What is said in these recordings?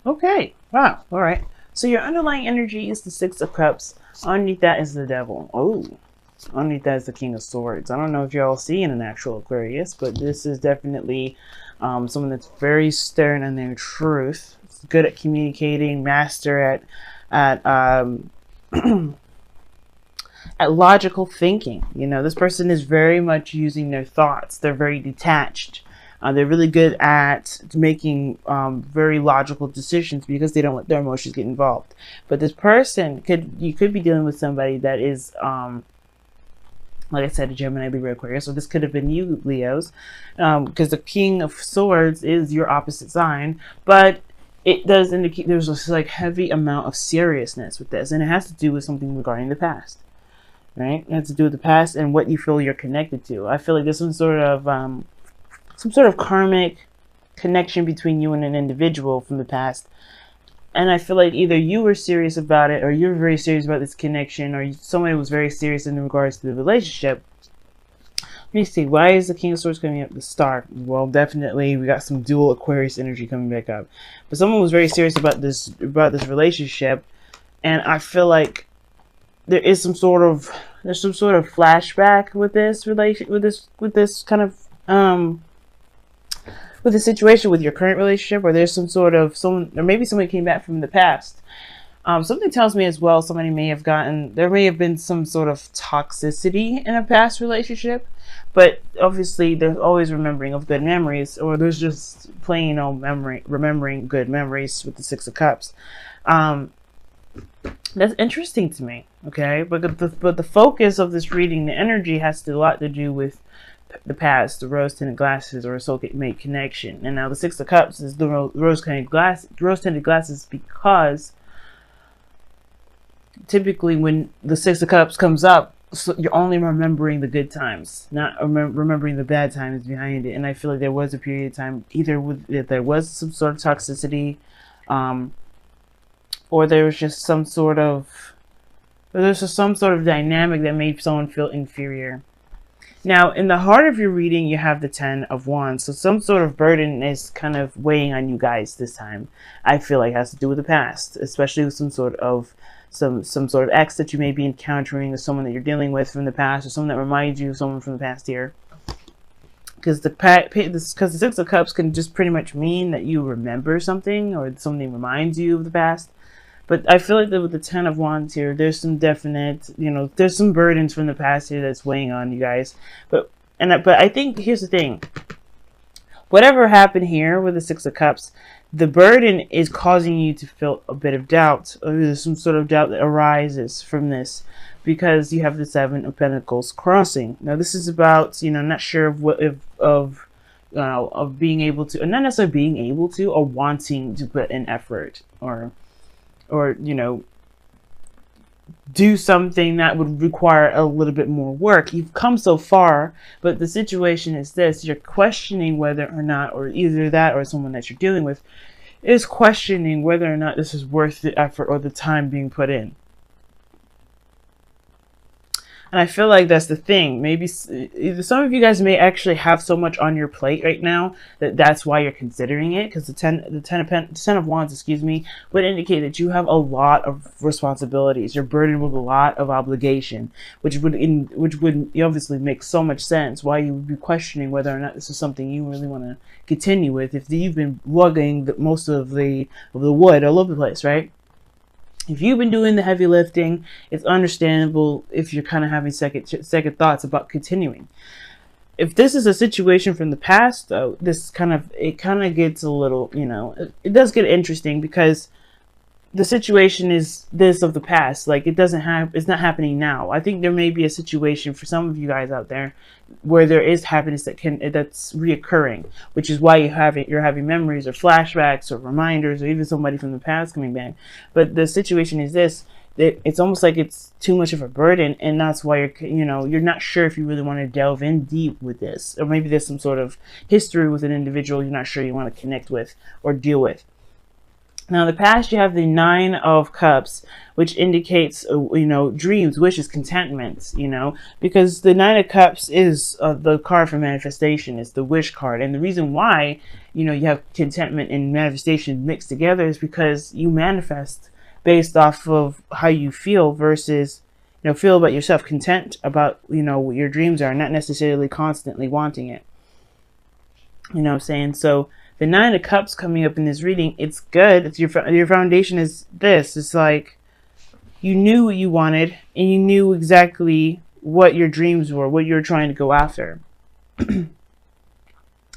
Okay. Wow. All right. So your underlying energy is the Six of Cups. Underneath that is the Devil. Oh. Underneath that is the King of Swords. I don't know if y'all see in an actual Aquarius, but this is definitely someone that's very stern in their truth. It's good at communicating, master at at logical thinking. You know, this person is very much using their thoughts. They're very detached. They're really good at making very logical decisions because they don't let their emotions get involved. But this person you could be dealing with somebody that is like I said, a Gemini, Libra, Aquarius. So this could have been you, Leos, because the King of Swords is your opposite sign, but it does indicate there's this like heavy amount of seriousness with this, and it has to do with something regarding the past, right? It has to do with the past and what you feel you're connected to. I feel like there's some sort of karmic connection between you and an individual from the past. And I feel like either you were serious about it, or you're very serious about this connection, or somebody was very serious in regards to the relationship. Let me see. Why is the King of Swords coming up? The Star. Well, definitely we got some dual Aquarius energy coming back up. But someone was very serious about this relationship, and I feel like there's some sort of flashback with this relation with this kind of with the situation with your current relationship, or there's someone, or maybe somebody came back from the past. Something tells me as well, there may have been some sort of toxicity in a past relationship, but obviously there's always remembering of good memories, or there's just plain old remembering good memories with the Six of Cups. That's interesting to me, okay? But the focus of this reading, the energy has a lot to do with the past, the rose-tinted glasses, or a soulmate connection. And now the Six of Cups is the rose-tinted glasses, because typically when the Six of Cups comes up, so you're only remembering the good times, not remembering the bad times behind it. And I feel like there was a period of time, either if there was some sort of toxicity, or there was just some sort of dynamic that made someone feel inferior. Now, in the heart of your reading, you have the Ten of Wands. So some sort of burden is kind of weighing on you guys this time. I feel like it has to do with the past, especially with some sort of ex that you may be encountering, or someone that you're dealing with from the past, or someone that reminds you of someone from the past here. Because the Six of Cups can just pretty much mean that you remember something, or something reminds you of the past. But I feel like that with the Ten of Wands here, there's some definite, there's some burdens from the past here that's weighing on you guys. But I think here's the thing. Whatever happened here with the Six of Cups, the burden is causing you to feel a bit of doubt. Or there's some sort of doubt that arises from this, because you have the Seven of Pentacles crossing. Now this is about, not sure of being able to, and not necessarily being able to, or wanting to put in effort, or do something that would require a little bit more work. You've come so far, but the situation is this: you're questioning whether or not, or either that or someone that you're dealing with is questioning whether or not this is worth the effort or the time being put in. And I feel like that's the thing. Maybe either some of you guys may actually have so much on your plate right now that's why you're considering it. Because the ten of Wands, excuse me, would indicate that you have a lot of responsibilities. You're burdened with a lot of obligation, which would obviously make so much sense why you would be questioning whether or not this is something you really want to continue with. If you've been lugging most of the wood all over the place, right? If you've been doing the heavy lifting, it's understandable if you're kind of having second thoughts about continuing. If this is a situation from the past, though, it kind of gets a little, it does get interesting, because the situation is this of the past. Like, it's not happening now. I think there may be a situation for some of you guys out there where there is happiness that's reoccurring, which is why you're having memories or flashbacks or reminders, or even somebody from the past coming back. But the situation is this: that it's almost like it's too much of a burden, and that's why you're not sure if you really want to delve in deep with this, or maybe there's some sort of history with an individual you're not sure you want to connect with or deal with. Now, in the past, you have the Nine of Cups, which indicates, dreams, wishes, contentments, because the Nine of Cups is the card for manifestation. It's the wish card. And the reason why, you have contentment and manifestation mixed together is because you manifest based off of how you feel versus, feel about yourself, content about, what your dreams are, not necessarily constantly wanting it. You know what I'm saying? So the Nine of Cups coming up in this reading, it's good. It's your foundation is this. It's like you knew what you wanted and you knew exactly what your dreams were, what you were trying to go after.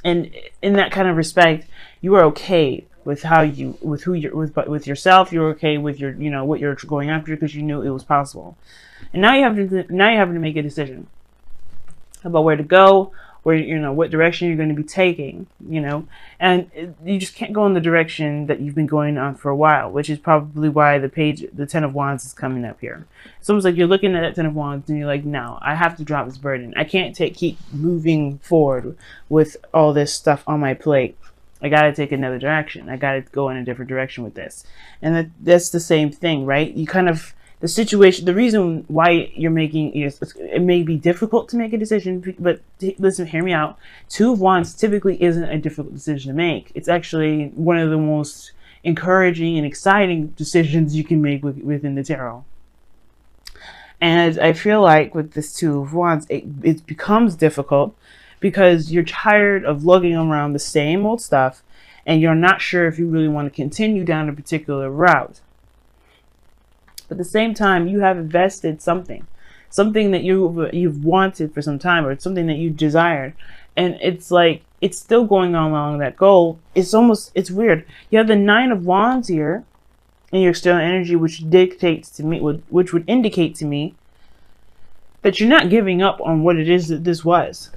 And in that kind of respect, you are okay with with yourself. You're okay with your, what you're going after because you knew it was possible. And now you have to make a decision about where to go, where, what direction you're going to be taking, and you just can't go in the direction that you've been going on for a while, which is probably why the Ten of Wands is coming up here. It's almost like you're looking at that Ten of Wands and you're like, no, I have to drop this burden. I can't keep moving forward with all this stuff on my plate. I got to take another direction. I got to go in a different direction with this. And that's the same thing, right? You kind of, the situation, the reason why you're making, it may be difficult to make a decision, but listen, hear me out. Two of Wands typically isn't a difficult decision to make. It's actually one of the most encouraging and exciting decisions you can make within the tarot. And I feel like with this Two of Wands, it becomes difficult because you're tired of lugging around the same old stuff and you're not sure if you really want to continue down a particular route. But at the same time, you have invested something that you've wanted for some time, or something that you desired, and it's like it's still going on along that goal. It's weird. You have the Nine of Wands here in your external energy, which dictates to me, which would indicate to me that you're not giving up on what it is that this was.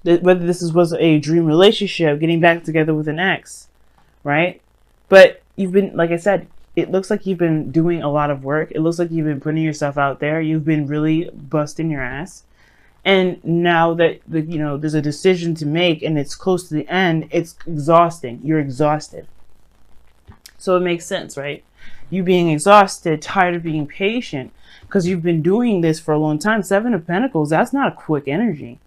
Whether this was a dream relationship, getting back together with an ex, right? But you've been, like I said, it looks like you've been doing a lot of work. It looks like you've been putting yourself out there. You've been really busting your ass. And now that there's a decision to make and it's close to the end, it's exhausting. You're exhausted. So it makes sense, right? You being exhausted, tired of being patient, because you've been doing this for a long time. Seven of Pentacles, that's not a quick energy.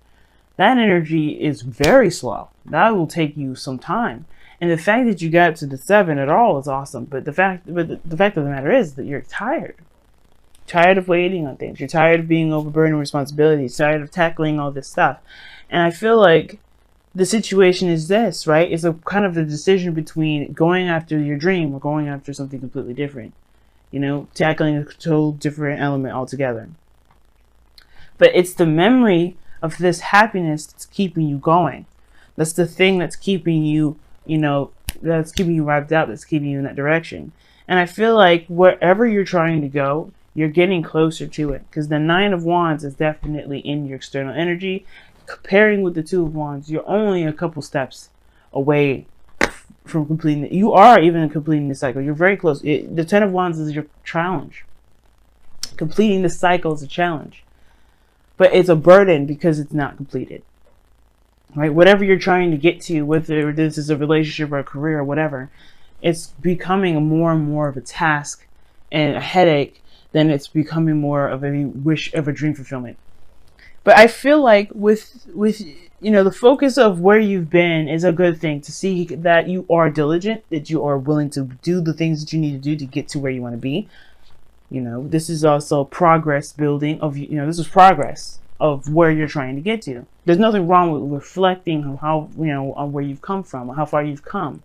That energy is very slow. That will take you some time. And the fact that you got to the 7 at all is awesome. But the fact of the matter is that you're tired. Tired of waiting on things. You're tired of being overburdened with responsibilities. Tired of tackling all this stuff. And I feel like the situation is this, right? It's a kind of the decision between going after your dream or going after something completely different. Tackling a total different element altogether. But it's the memory of this happiness that's keeping you going. That's the thing that's keeping you, that's keeping you wrapped up, that's keeping you in that direction. And I feel like wherever you're trying to go, you're getting closer to it. Because the Nine of Wands is definitely in your external energy. Comparing with the Two of Wands, you're only a couple steps away from completing it. You are even completing the cycle. You're very close. The Ten of Wands is your challenge. Completing the cycle is a challenge. But it's a burden because it's not completed. Right? Whatever you're trying to get to, whether this is a relationship or a career or whatever, it's becoming more and more of a task and a headache than it's becoming more of a wish of a dream fulfillment. But I feel like with the focus of where you've been is a good thing, to see that you are diligent, that you are willing to do the things that you need to do to get to where you want to be. This is also progress building of, this is progress of where you're trying to get to. There's nothing wrong with reflecting on how, on where you've come from, how far you've come.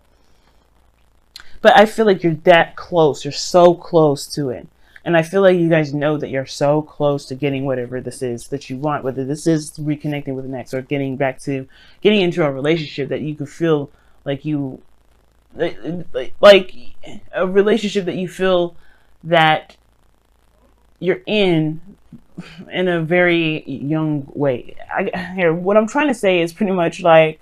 But I feel like you're that close. You're so close to it. And I feel like you guys know that you're so close to getting whatever this is that you want, whether this is reconnecting with an ex or getting into a relationship that you could feel like like a relationship that you feel that you're in a very young way. What I'm trying to say is pretty much like,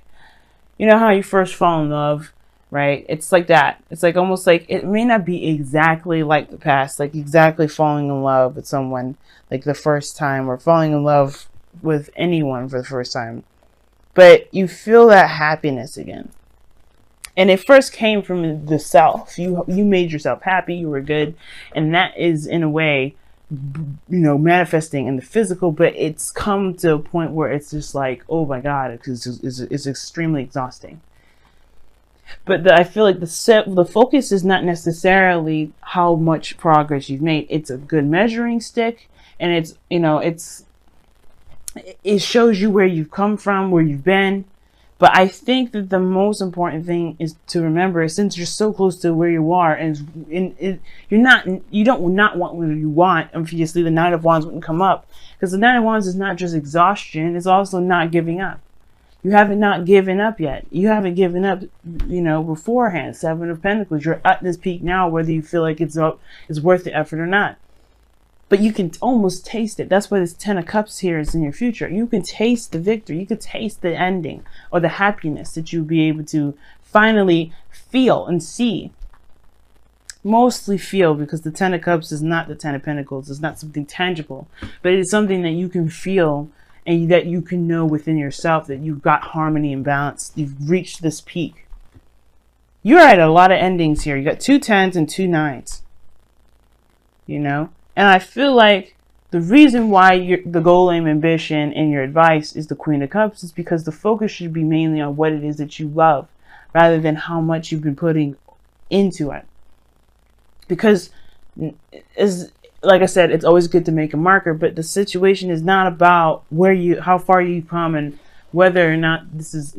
how you first fall in love, right? It's like that. It's like almost like it may not be exactly like the past, like exactly falling in love with someone like the first time, or falling in love with anyone for the first time, but you feel that happiness again. And it first came from the self. You made yourself happy, you were good, and that is in a way, manifesting in the physical. But it's come to a point where it's just like, oh my god, it's extremely exhausting. But I feel like the focus is not necessarily how much progress you've made. It's a good measuring stick, and it shows you where you've come from, where you've been. But I think that the most important thing is to remember, since you're so close to where you are, and you don't not want what you want. Obviously, the Nine of Wands wouldn't come up, because the Nine of Wands is not just exhaustion; it's also not giving up. You haven't not given up yet. You haven't given up, beforehand. Seven of Pentacles. You're at this peak now, whether you feel like it's worth the effort or not. But you can almost taste it. That's why this Ten of Cups here is in your future. You can taste the victory. You can taste the ending, or the happiness that you'll be able to finally feel and see. Mostly feel, because the Ten of Cups is not the Ten of Pentacles. It's not something tangible, but it's something that you can feel, and that you can know within yourself that you've got harmony and balance. You've reached this peak. You're at a lot of endings here. You got 2 10s and 2 9s. And I feel like the reason why the goal, aim, ambition, and your advice is the Queen of Cups is because the focus should be mainly on what it is that you love, rather than how much you've been putting into it. Because, like I said, it's always good to make a marker, but the situation is not about how far you've come and whether or not this is,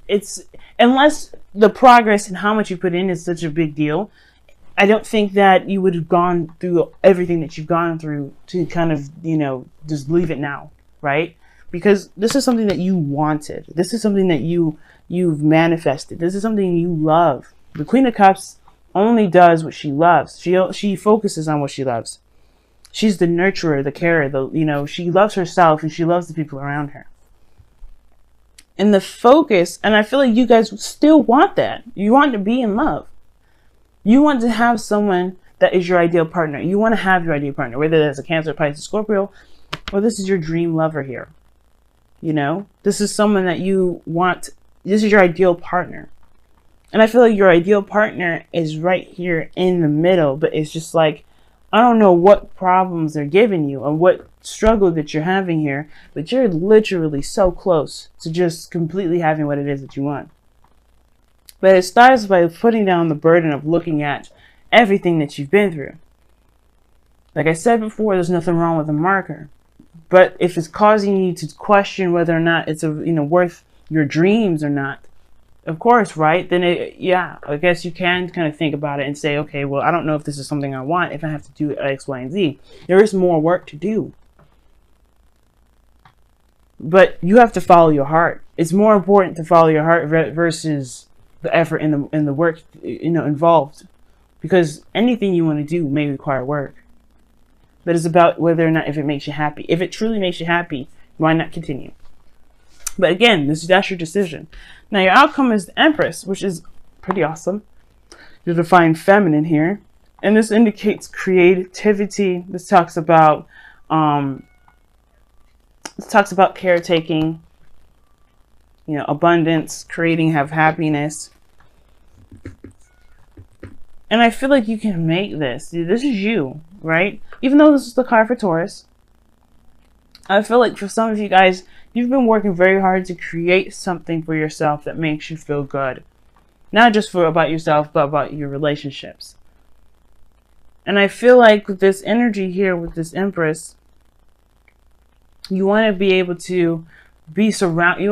it's, unless the progress and how much you put in is such a big deal. I don't think that you would have gone through everything that you've gone through to kind of, just leave it now, right? Because this is something that you wanted. This is something that you've manifested. This is something you love. The Queen of Cups only does what she loves. She focuses on what she loves. She's the nurturer, the carer, she loves herself and she loves the people around her. And the focus, and I feel like you guys still want that. You want to be in love. You want to have someone that is your ideal partner. You want to have your ideal partner, whether that's a Cancer, Pisces, Scorpio, or this is your dream lover here. This is someone that you want. This is your ideal partner. And I feel like your ideal partner is right here in the middle, but it's just like, I don't know what problems they're giving you or what struggle that you're having here, but you're literally so close to just completely having what it is that you want. But it starts by putting down the burden of looking at everything that you've been through. Like I said before, there's nothing wrong with a marker. But if it's causing you to question whether or not it's worth your dreams or not, of course, right? Then I guess you can kind of think about it and say, okay, well, I don't know if this is something I want, if I have to do X, Y, and Z. There is more work to do. But you have to follow your heart. It's more important to follow your heart versus the effort and the work involved, because anything you want to do may require work, but it's about whether or not if it makes you happy. If it truly makes you happy, why not continue? But again, that's your decision. Now your outcome is the Empress, which is pretty awesome. You're divine feminine here, and this indicates creativity. This talks about caretaking, abundance, creating, have happiness. And I feel like you can make this. This is you, right? Even though this is the card for Taurus, I feel like for some of you guys, you've been working very hard to create something for yourself that makes you feel good. Not just about yourself, but about your relationships. And I feel like with this energy here, with this Empress, you want to be able to be surrounded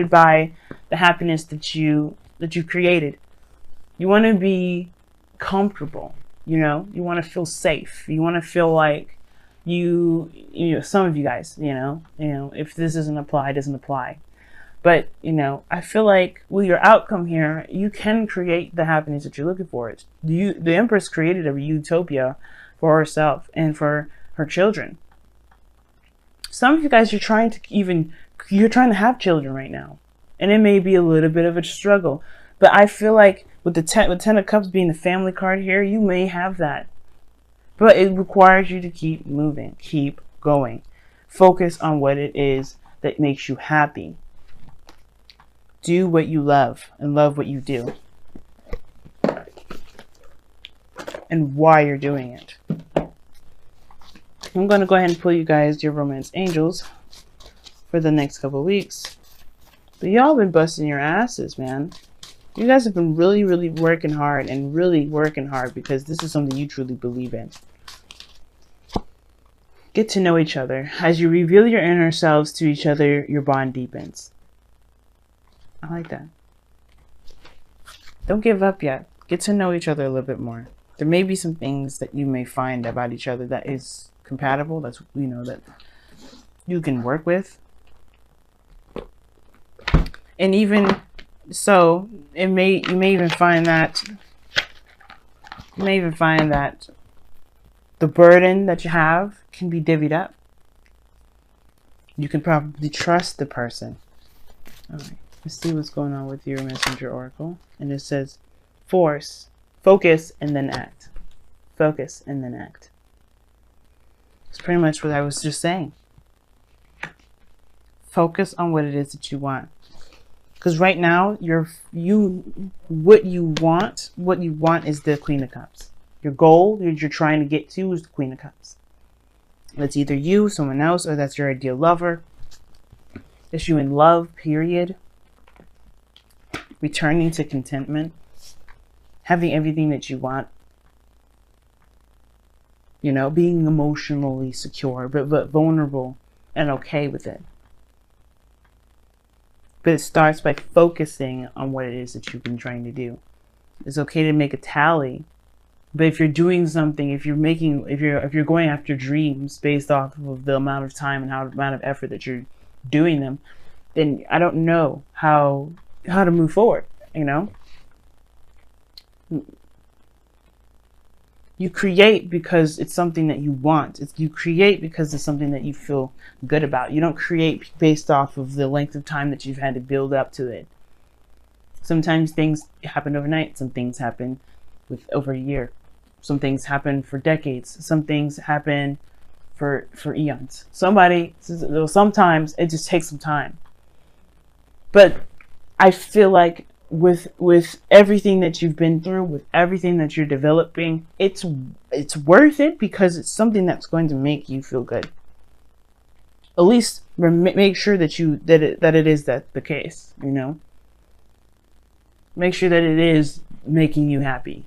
by the happiness that you created. You want to be comfortable, you want to feel safe. You want to feel like some of you guys, if this doesn't apply, it doesn't apply. But, I feel like with your outcome here, you can create the happiness that you're looking for. The Empress created a utopia for herself and for her children. Some of you guys, you're trying to have children right now, and it may be a little bit of a struggle. But I feel like with the Ten of Cups being the family card here, you may have that. But it requires you to keep moving, keep going. Focus on what it is that makes you happy. Do what you love and love what you do and why you're doing it. I'm going to go ahead and pull you guys your romance angels for the next couple of weeks. But y'all been busting your asses, man. You guys have been really, really working hard and really working hard because this is something you truly believe in. Get to know each other. As you reveal your inner selves to each other, your bond deepens. I like that. Don't give up yet. Get to know each other a little bit more. There may be some things that you may find about each other that is compatible. That's, you know, that you can work with. And even so, you may even find that the burden that you have can be divvied up. You can probably trust the person. All right, let's see what's going on with your messenger oracle. And it says, focus, and then act. Focus, and then act. It's pretty much what I was just saying. Focus on what it is that you want. Because right now, what you want is the Queen of Cups. Your goal that you're trying to get to is the Queen of Cups. That's either you, someone else, or that's your ideal lover. It's you in love, period. Returning to contentment. Having everything that you want. You know, being emotionally secure, but vulnerable and okay with it. But it starts by focusing on what it is that you've been trying to do. It's okay to make a tally. But if you're doing something, if you're going after dreams based off of the amount of time and the amount of effort that you're doing them, then I don't know how to move forward, you know? You create because it's something that you want. You create because it's something that you feel good about. You don't create based off of the length of time that you've had to build up to it. Sometimes things happen overnight. Some things happen with over a year. Some things happen for decades. Some things happen for eons. Sometimes it just takes some time. But I feel like with everything that you've been through, with everything that you're developing, it's worth it because it's something that's going to make you feel good. At least make sure that it is the case, you know. Make sure that it is making you happy.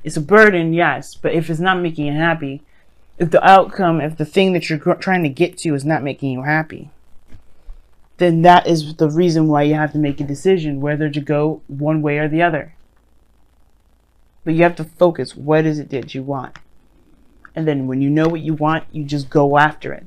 It's a burden, yes, but if it's not making you happy, if the thing that you're trying to get to is not making you happy, then that is the reason why you have to make a decision whether to go one way or the other. But you have to focus. What is it that you want? And then when you know what you want, you just go after it.